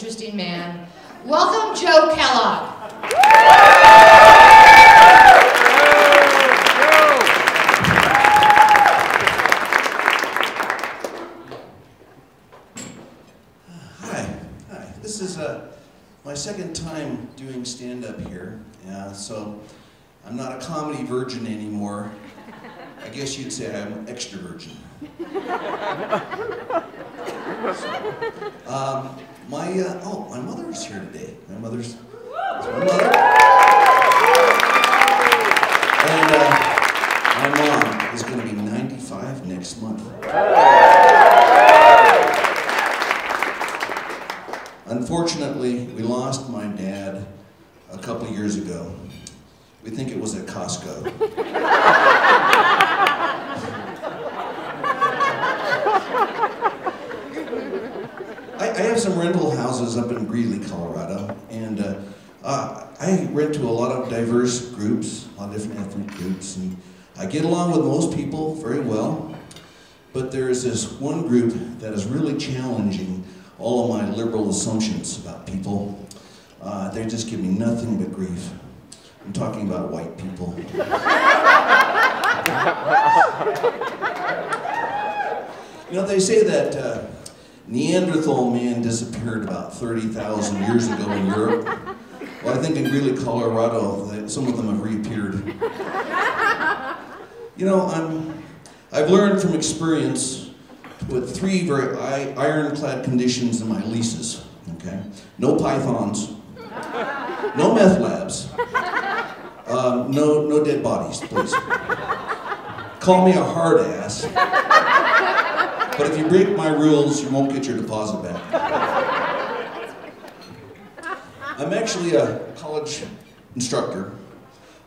interesting man. Welcome, Joe Kellogg. Hi. This is my second time doing stand-up here, so I'm not a comedy virgin anymore. I guess you'd say I'm an extra virgin. My mother's here today. My mother. And my mom is going to be 95 next month. Unfortunately, we lost my dad a couple years ago. We think it was at Costco. I have some rental houses up in Greeley, Colorado, and I rent to a lot of diverse groups, a lot of different ethnic groups, and I get along with most people very well, but there is this one group that is really challenging all of my liberal assumptions about people. They just give me nothing but grief. I'm talking about white people. You know, they say that Neanderthal man disappeared about 30,000 years ago in Europe. Well, I think in Greeley, Colorado, some of them have reappeared. You know, I've learned from experience with three very ironclad conditions in my leases, okay? No pythons, no meth labs, no dead bodies, please. Call me a hard ass, but if you break my rules, you won't get your deposit back. I'm actually a college instructor.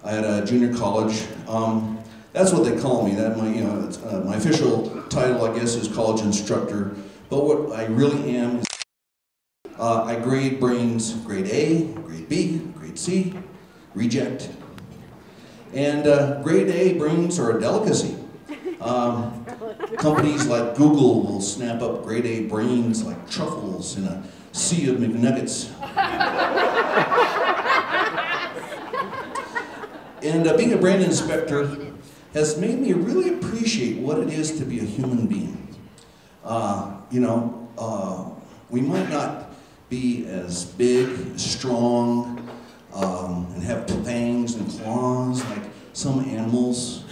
I had a junior college. That's what they call me. My official title, I guess, is college instructor. But what I really am is I grade brains grade A, grade B, grade C, reject. And grade A brains are a delicacy. Companies like Google will snap up grade A brains like truffles in a sea of McNuggets. And being a brain inspector has made me really appreciate what it is to be a human being. We might not be as big, strong, and have fangs and claws like some animals,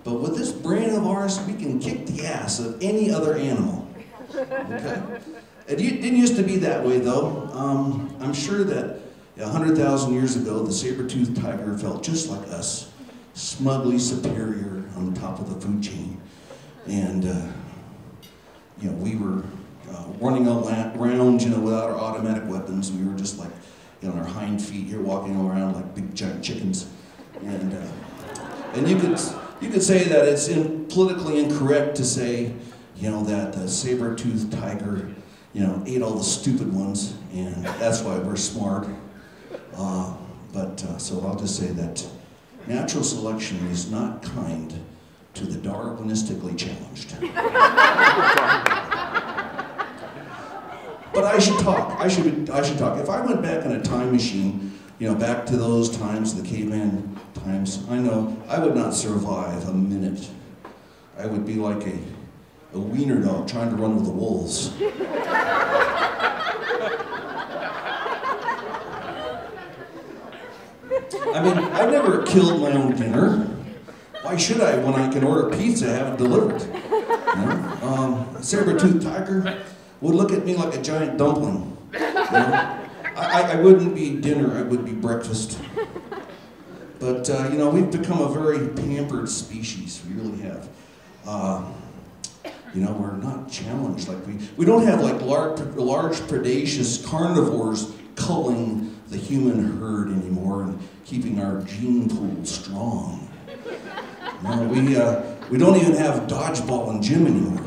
but with this brain of ours, we can kick the ass of any other animal. Okay? It didn't used to be that way, though. I'm sure that 100,000 years ago, the saber-toothed tiger felt just like us, smugly superior on the top of the food chain. And, we were running around, without our automatic weapons. We were just like, on our hind feet here, walking around like big giant chickens. And you could say that it's politically incorrect to say, that the saber-toothed tiger, ate all the stupid ones, and that's why we're smart. So I'll just say that natural selection is not kind to the Darwinistically challenged. But I should talk. I should talk. If I went back in a time machine, back to those times, the caveman times, I know I would not survive a minute. I would be like a wiener dog trying to run with the wolves. I mean, I've never killed my own dinner. Why should I when I can order pizza and have it delivered? A saber-toothed tiger would look at me like a giant dumpling. I wouldn't be dinner, I would be breakfast. But, we've become a very pampered species, we really have. We're not challenged like we don't have like large predaceous carnivores culling the human herd anymore and keeping our gene pool strong. We don't even have dodgeball and gym anymore.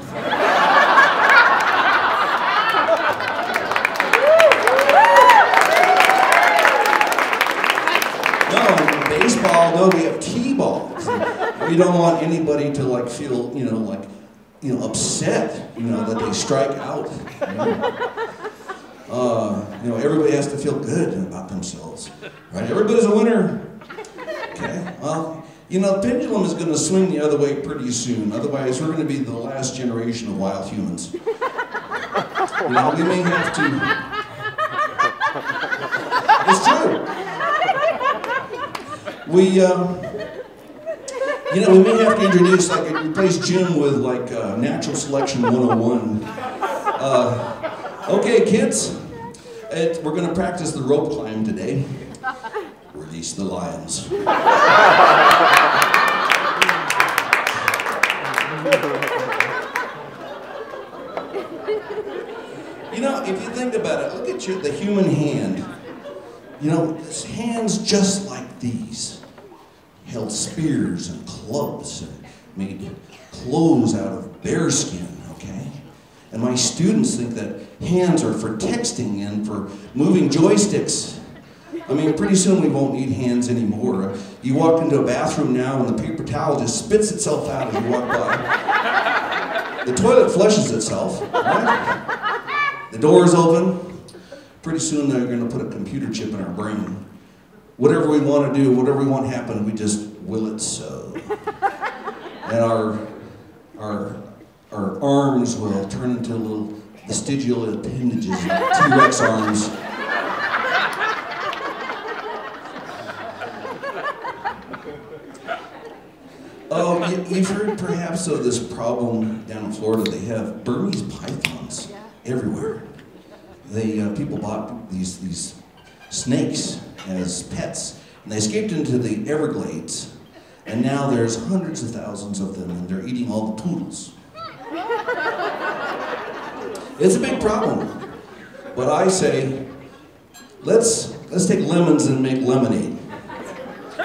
Baseball, no, we have T-ball. We don't want anybody to feel, upset, that they strike out. You know, everybody has to feel good about themselves, right? Everybody's a winner. Okay, well, you know, the pendulum is going to swing the other way pretty soon. Otherwise, we're going to be the last generation of wild humans. You know, we may have to. It's true. We, you know, we may have to introduce, like, replace gym with, like, natural selection 101. Okay, kids, we're going to practice the rope climb today. Release the lions. You know, if you think about it, look at the human hand. You know, this hands just like these held spears and clubs and made clothes out of bear skin, okay? And my students think that hands are for texting and for moving joysticks. I mean, pretty soon we won't need hands anymore. You walk into a bathroom now and the paper towel just spits itself out as you walk by. The toilet flushes itself, right? The door is open. Pretty soon they're going to put a computer chip in our brain. Whatever we want to do, whatever we want to happen, we just will it so. And our arms will turn into little vestigial appendages like T-Rex arms. Oh, you've heard perhaps of this problem down in Florida. They have Burmese pythons everywhere. People bought these snakes as pets, and they escaped into the Everglades, and now there's hundreds of thousands of them, and they're eating all the poodles. It's a big problem, but I say, let's take lemons and make lemonade.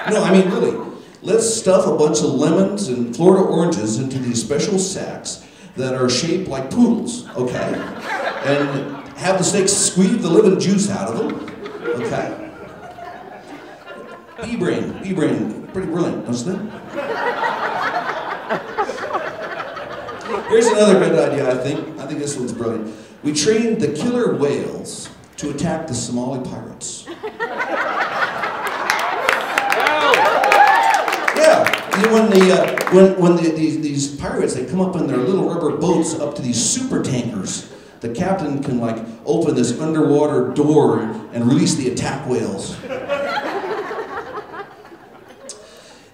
No, I mean really. Let's stuff a bunch of lemons and Florida oranges into these special sacks that are shaped like poodles, okay? And have the snakes squeeze the living juice out of them, okay? Bee-brain, pretty brilliant, don't you think? Here's another good idea, I think. I think this one's brilliant. We trained the killer whales to attack the Somali pirates. Yeah, when these pirates, they come up in their little rubber boats up to these super tankers, the captain can like open this underwater door and release the attack whales.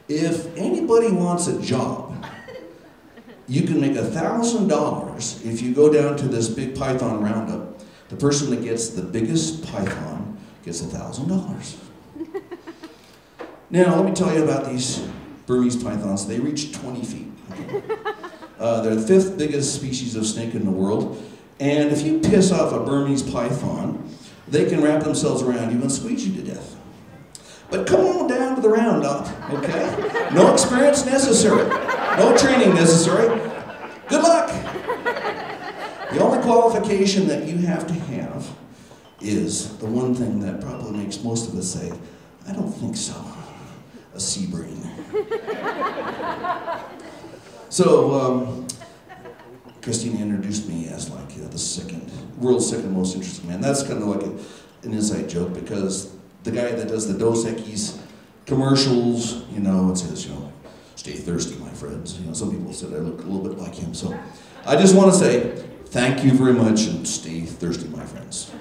If anybody wants a job, you can make $1,000 if you go down to this big python roundup. The person that gets the biggest python gets $1,000. Now, let me tell you about these Burmese pythons. They reach 20 feet. They're the 5th biggest species of snake in the world. And if you piss off a Burmese python, they can wrap themselves around you and squeeze you to death. But come on down to the roundup, okay? No experience necessary. No training necessary. Good luck. The only qualification that you have to have is the one thing that probably makes most of us say, I don't think so. A sea brain. So, Christina introduced me as like the world's second most interesting man. That's kind of like an inside joke because the guy that does the Dos Equis commercials, you know, it says, you know, stay thirsty, my friends. You know, some people said I look a little bit like him. So I just want to say thank you very much and stay thirsty, my friends.